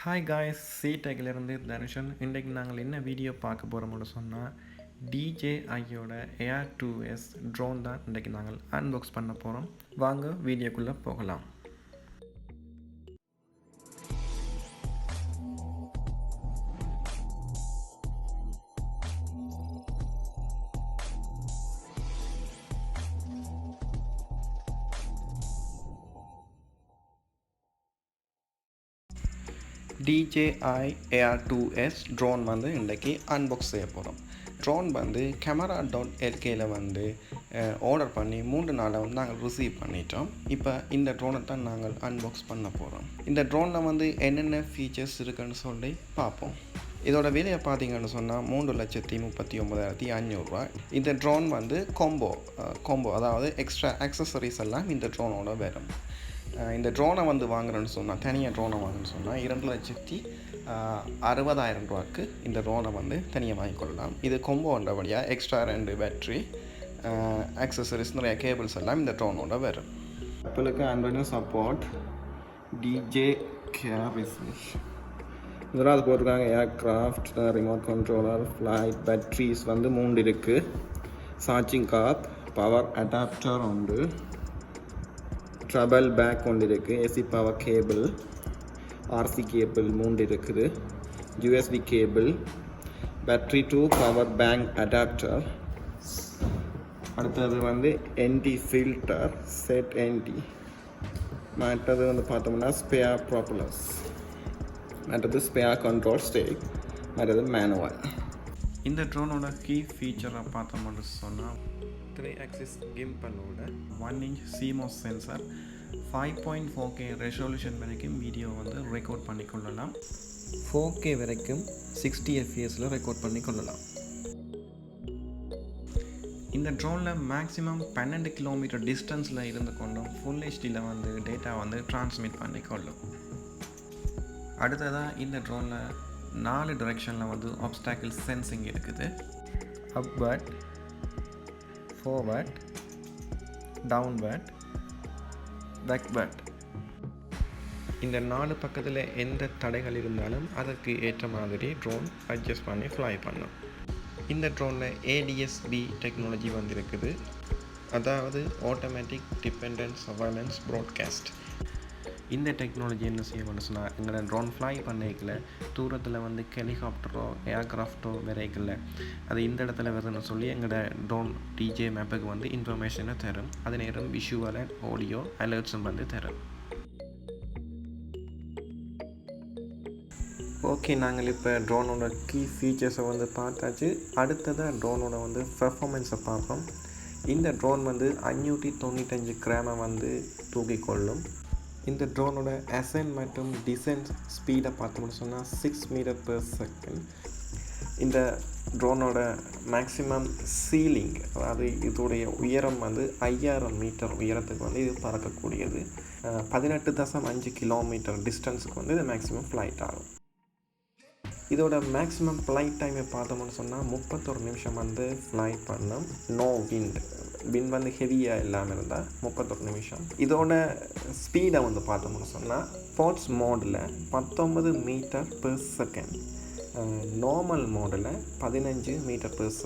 Hi guys, CEYTECHலேருந்து தனுஷன். இன்றைக்கு நாங்கள் என்ன வீடியோ பார்க்க போகிறோம்னு சொன்னால் DJIயோட Air 2S ட்ரோன் தான் இன்றைக்கு நாங்கள் அன்பாக்ஸ் பண்ண போகிறோம். வாங்க வீடியோக்குள்ளே போகலாம். DJI Air 2S ட்ரோன் வந்து இன்றைக்கி அன்பாக்ஸ் செய்ய போகிறோம். ட்ரோன் வந்து camera.lkல வந்து ஆர்டர் பண்ணி 3 நாளில் வந்து நாங்கள் ரிசீவ் பண்ணிட்டோம். இப்போ இந்த ட்ரோனை தான் நாங்கள் அன்பாக்ஸ் பண்ண போகிறோம். இந்த ட்ரோனில் வந்து என்னென்ன ஃபீச்சர்ஸ் இருக்குன்னு சொல்லி பார்ப்போம். இதோட விலையை பார்த்தீங்கன்னு சொன்னால் 3,39,500 இந்த ட்ரோன் வந்து கோம்போ அதாவது எக்ஸ்ட்ரா ஆக்சசரிஸ் எல்லாம் இந்த ட்ரோனோட வரும். இந்த ட்ரோனை வந்து வாங்குறேன்னு சொன்னால் தனியாக ட்ரோனை வாங்குன்னு சொன்னால் 2,60,000 ரூபாய்க்கு இந்த ட்ரோனை வந்து தனியாக வாங்கிக்கொள்ளலாம். இது கொம்போன்றபடியாக எக்ஸ்ட்ரா 2 பேட்ரி ஆக்சசரிஸ் நிறைய கேபிள்ஸ் எல்லாம் இந்த ட்ரோனோட வரும். ஆப்பிளுக்கு ஆண்ட்ராய்டு சப்போர்ட் டிஜே ஏர் இதெல்லாம் அது போட்டிருக்காங்க. Aircraft, remote controller, flight, batteries வந்து 3 இருக்குது. சார்ஜிங் காப், பவர் அடாப்டர் உண்டு, ட்ரபிள் பேக் ஒன்று இருக்குது, AC power cable, RC cable 3 இருக்குது, USB cable, battery to power bank adapter. அடுத்தது வந்து என்டி ஃபில்டர் செட் என்டி. மற்றது வந்து பார்த்தோம்னா ஸ்பேர் ப்ராப்பலர்ஸ், மற்றது ஸ்பேர் கண்ட்ரோல் ஸ்டேக், மற்றது மேனுவல். இந்த ட்ரோனோட கீ ஃபீச்சரை பார்த்தோம்னு சொன்னால் 3 ஆக்சிஸ் கிம்பலோட 1 inch CMOS sensor 5.4K resolution வரைக்கும் வீடியோ வந்து ரெக்கார்ட் பண்ணிக்கொள்ளலாம். 4K வரைக்கும் 60 fps ரெக்கார்ட் பண்ணிக்கொள்ளலாம். இந்த ட்ரோனில் மேக்ஸிமம் 12 கிலோமீட்டர் டிஸ்டன்ஸில் இருந்து கொண்டும் ஃபுல் ஹெச்டியில் வந்து டேட்டா வந்து டிரான்ஸ்மிட் பண்ணிக்கொள்ளும். அடுத்ததாக இந்த ட்ரோனில் 4 டிரெக்ஷனில் வந்து ஆப்ஸ்டாக்கிள் சென்சிங் இருக்குது. Upward, forward, downward, backward. இந்த 4 பக்கத்தில் எந்த தடைகள் இருந்தாலும் அதற்கு ஏற்ற மாதிரி ட்ரோன் அட்ஜஸ்ட் பண்ணி ஃப்ளை பண்ணும். இந்த ட்ரோனில் ADS-B டெக்னாலஜி வந்துருக்குது, அதாவது ஆட்டோமேட்டிக் டிபெண்டன்ட் சர்வைலன்ஸ் ப்ராட்காஸ்ட். இந்த டெக்னாலஜி என்ன செய்யணும்னு சொன்னால் எங்களை ட்ரோன் ஃப்ளை பண்ணிக்கல தூரத்தில் வந்து ஹெலிகாப்டரோ ஏர்க்ராஃப்டோ வரைக்கல அது இந்த இடத்துல வருதுன்னு சொல்லி எங்களோட ட்ரோன் டிஜே மேப்புக்கு வந்து இன்ஃபர்மேஷனை தரும். அதே நேரம் விஷுவல் அண்ட் ஆடியோ அலர்ட்ஸும் வந்து தரும். ஓகே, நாங்கள் இப்போ ட்ரோனோட கீ ஃபீச்சர்ஸை வந்து பார்த்தாச்சு. அடுத்ததாக ட்ரோனோட வந்து பெர்ஃபார்மன்ஸை பார்ப்போம். இந்த ட்ரோன் வந்து 595 கிராமை வந்து தூக்கிக்கொள்ளும். இந்த ட்ரோனோட அசென்ட் மற்றும் டிசென்ட் ஸ்பீடை பார்த்தோம்னு சொன்னால் 6 m/s. இந்த ட்ரோனோட மேக்ஸிமம் சீலிங், அதாவது இதோடைய உயரம் வந்து 5000 மீட்டர் உயரத்துக்கு வந்து இது பறக்கக்கூடியது. 18.5 கிலோமீட்டர் டிஸ்டன்ஸுக்கு வந்து இது மேக்ஸிமம் ஃப்ளைட் ஆகும். இதோட மேக்ஸிமம் ஃப்ளைட் டைமை பார்த்தோம்னு சொன்னால் 31 நிமிஷம் வந்து ஃப்ளைட் பண்ணும். நோ விண்ட் வந்து ஹெவியாக இல்லாமல் இருந்தால் 31 நிமிஷம். இதோட ஸ்பீடை வந்து பார்த்தோம்னு சொன்னால் ஸ்போர்ட்ஸ் மோடில் 19 m/s, நார்மல் மோடில் 15 m/s,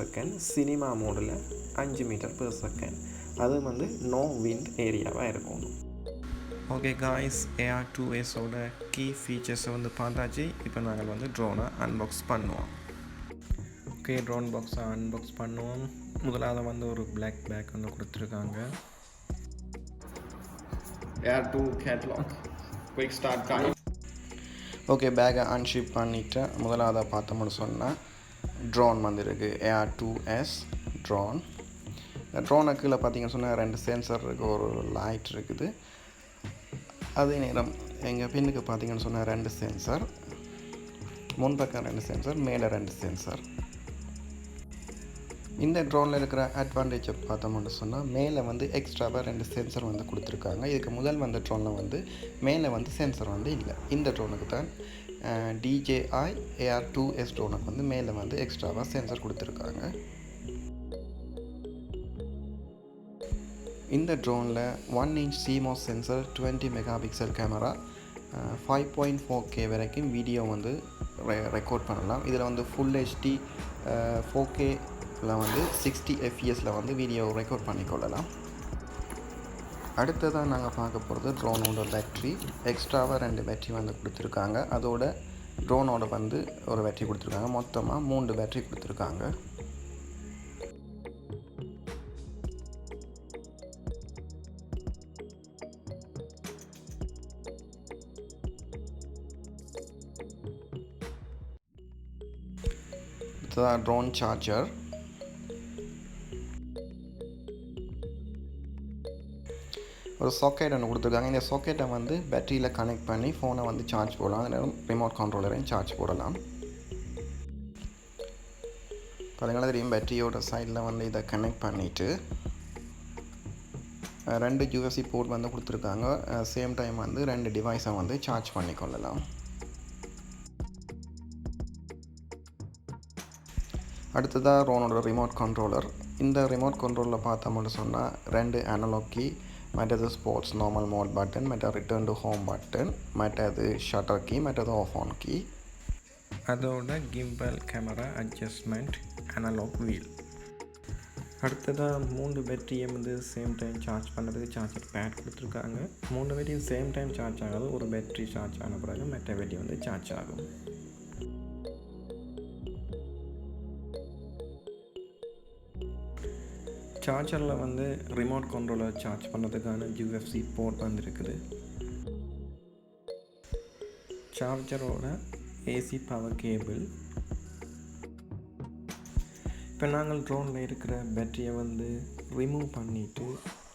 சினிமா மோடில் 5 m/s. அது வந்து நோ விண்ட் ஏரியாவாக இருக்கும். ஓகே காய்ஸ், Air 2Sோட கீ ஃபீச்சர்ஸை வந்து பார்த்தாச்சு. இப்போ நாங்கள் வந்து ட்ரோனை அன்பாக்ஸ் பண்ணுவோம். ஓகே, ட்ரோன் பாக்ஸை அன்பாக்ஸ் பண்ணுவோம். முதலாவது வந்து ஒரு பிளாக் பேக் ஒன்று கொடுத்துருக்காங்க. Air 2 கேட்லாக் குயிக் ஸ்டார்ட் காய். ஓகே, பேக்கை அன்ஷிப் பண்ணிவிட்டு முதலாவது பார்த்தோம்னு சொன்னால் ட்ரோன் வந்துருக்கு. Air 2S drone. இந்த ட்ரோனை கீழே பார்த்தீங்கன்னு சொன்னால் 2 சென்சர் இருக்குது, ஒரு லைட் இருக்குது. அதே நேரம் எங்கள் பின்னுக்கு பார்த்தீங்கன்னு சொன்னால் 2 சென்சர், முன்பக்கம் 2 சென்சர், மேலே 2 சென்சர். இந்த ட்ரோனில் இருக்கிற அட்வான்டேஜை பார்த்தோம்னு சொன்னால் மேலே வந்து எக்ஸ்ட்ராவாக 2 சென்சர் வந்து கொடுத்துருக்காங்க. இதுக்கு முதல் வந்த ட்ரோனில் வந்து மேலே வந்து சென்சர் வந்து இல்லை. இந்த ட்ரோனுக்கு தான் DJI Air 2S ட்ரோனுக்கு வந்து மேலே வந்து எக்ஸ்ட்ராவாக சென்சர் கொடுத்துருக்காங்க. இந்த ட்ரோனில் 1 inch CMOS sensor, 20 megapixel camera, 5.4K வரைக்கும் வீடியோ வந்து ரெக்கார்ட் பண்ணலாம். இதில் வந்து ஃபுல் ஹெச்டி 4Kல வந்து 60 fps வந்து வீடியோ ரெக்கார்ட் பண்ணிக்கொள்ளலாம். அடுத்ததாக நாங்கள் பார்க்க போகிறது ட்ரோனோட பேட்ரி. எக்ஸ்ட்ராவாக 2 பேட்ரி வந்து கொடுத்துருக்காங்க. அதோட ட்ரோனோட வந்து ஒரு பேட்ரி கொடுத்துருக்காங்க. மொத்தமாக 3 பேட்ரி கொடுத்துருக்காங்க. இதுதான் ட்ரோன் சார்ஜர். ஒரு சாக்கெட் ஒன்று கொடுத்துருக்காங்க. இந்த சாக்கெட்டை வந்து பேட்டரியில் கனெக்ட் பண்ணி ஃபோனை வந்து சார்ஜ் போடலாம். அதனால் ரிமோட் கண்ட்ரோலரையும் சார்ஜ் போடலாம். பார்த்தீங்கன்னா தெரியும், பேட்டரியோட சைடில் வந்து இதை கனெக்ட் பண்ணிவிட்டு 2 USB போர்ட் வந்து கொடுத்துருக்காங்க. சேம் டைம் வந்து 2 டிவைஸை வந்து சார்ஜ் பண்ணிக்கொள்ளலாம். அடுத்ததாக ட்ரோனோட ரிமோட் கண்ட்ரோலர். இந்த ரிமோட் கண்ட்ரோலில் பார்த்தோம்னு சொன்னால் 2 அனலாக் கீ, மற்றது ஸ்போர்ட்ஸ் நார்மல் மோட் பட்டன், மற்ற ரிட்டர்ன் டு ஹோம் பட்டன், மற்றது ஷட்டர் கீ, மற்றது ஆஃப் ஆன் கீ. அதோட gimbal camera adjustment analog wheel. அடுத்ததாக 3 பேட்டரியை வந்து சேம் டைம் சார்ஜ் பண்ணுறதுக்கு சார்ஜர் பேட் கொடுத்துருக்காங்க. 3 பேட்டரியும் சேம் டைம் சார்ஜ் ஆகாது. ஒரு பேட்டரி சார்ஜ் ஆன பிறகு மற்ற பேட்டரி வந்து சார்ஜ் ஆகும். சார்ஜரில் வந்து ரிமோட் கண்ட்ரோலர் சார்ஜ் பண்ணுறதுக்கான UFC போர்ட் வந்துருக்குது. சார்ஜரோட AC பவர் கேபிள். இப்போ நாங்கள் ட்ரோனில் இருக்கிற பேட்டரியை வந்து ரிமூவ் பண்ணிவிட்டு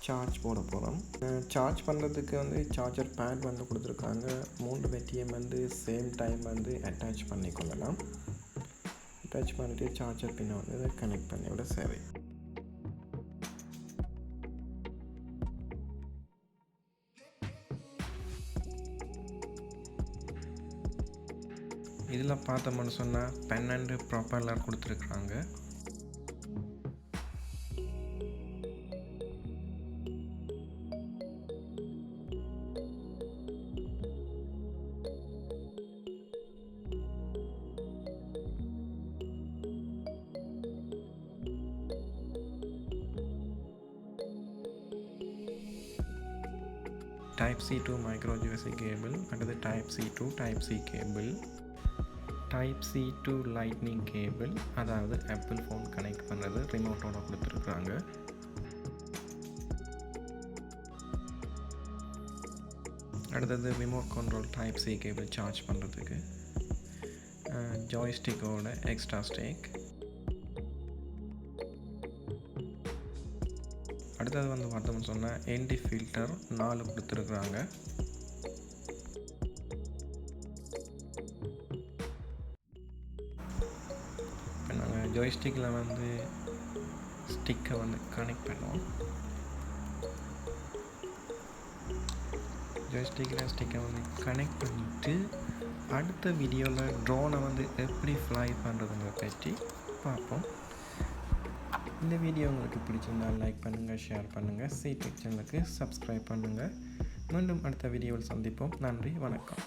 சார்ஜ் போட போகிறோம். சார்ஜ் பண்ணுறதுக்கு வந்து சார்ஜர் பேட் வந்து கொடுத்துருக்காங்க. 3 பேட்டரியை வந்து சேம் டைம் வந்து அட்டாச் பண்ணிக்கொள்ளலாம். அட்டாச் பண்ணிவிட்டு சார்ஜர் பின்னை வந்து இதை கனெக்ட் பண்ணி விட சரி. இதில் பார்த்தோம்னு சொன்னால் 12 ப்ராப்பர்லாம் கொடுத்துருக்குறாங்க. Type C to micro USB cable, அடுத்து Type C to Type C cable, Type C to lightning cable, அதாவது ஆப்பிள் ஃபோன் கனெக்ட் பண்ணுறது ரிமோட்டோட கொடுத்துருக்குறாங்க. அடுத்தது remote control Type C cable charge பண்ணுறதுக்கு, ஜாய்ஸ்டிக்கோட எக்ஸ்ட்ரா ஸ்டேக். அடுத்தது வந்து பார்த்தோம்னு சொன்னால் ND ஃபில்டர் 4 கொடுத்துருக்குறாங்க. இப்போ நாங்கள் ஜாய்ஸ்டிக்கில் வந்து ஸ்டிக்கை வந்து கனெக்ட் பண்ணுவோம். ஜாய்ஸ்டிக்கில் ஸ்டிக்கை வந்து கனெக்ட் பண்ணிவிட்டு அடுத்த வீடியோவில் ட்ரோனை வந்து எப்படி ஃப்ளை பண்ணுறதுங்கிற பற்றி பார்ப்போம். இந்த வீடியோ உங்களுக்கு பிடிச்சிருந்தால் லைக் பண்ணுங்கள், ஷேர் பண்ணுங்கள், CEYTECH சேனலுக்கு சப்ஸ்கிரைப் பண்ணுங்கள். மீண்டும் அடுத்த வீடியோவில் சந்திப்போம். நன்றி, வணக்கம்.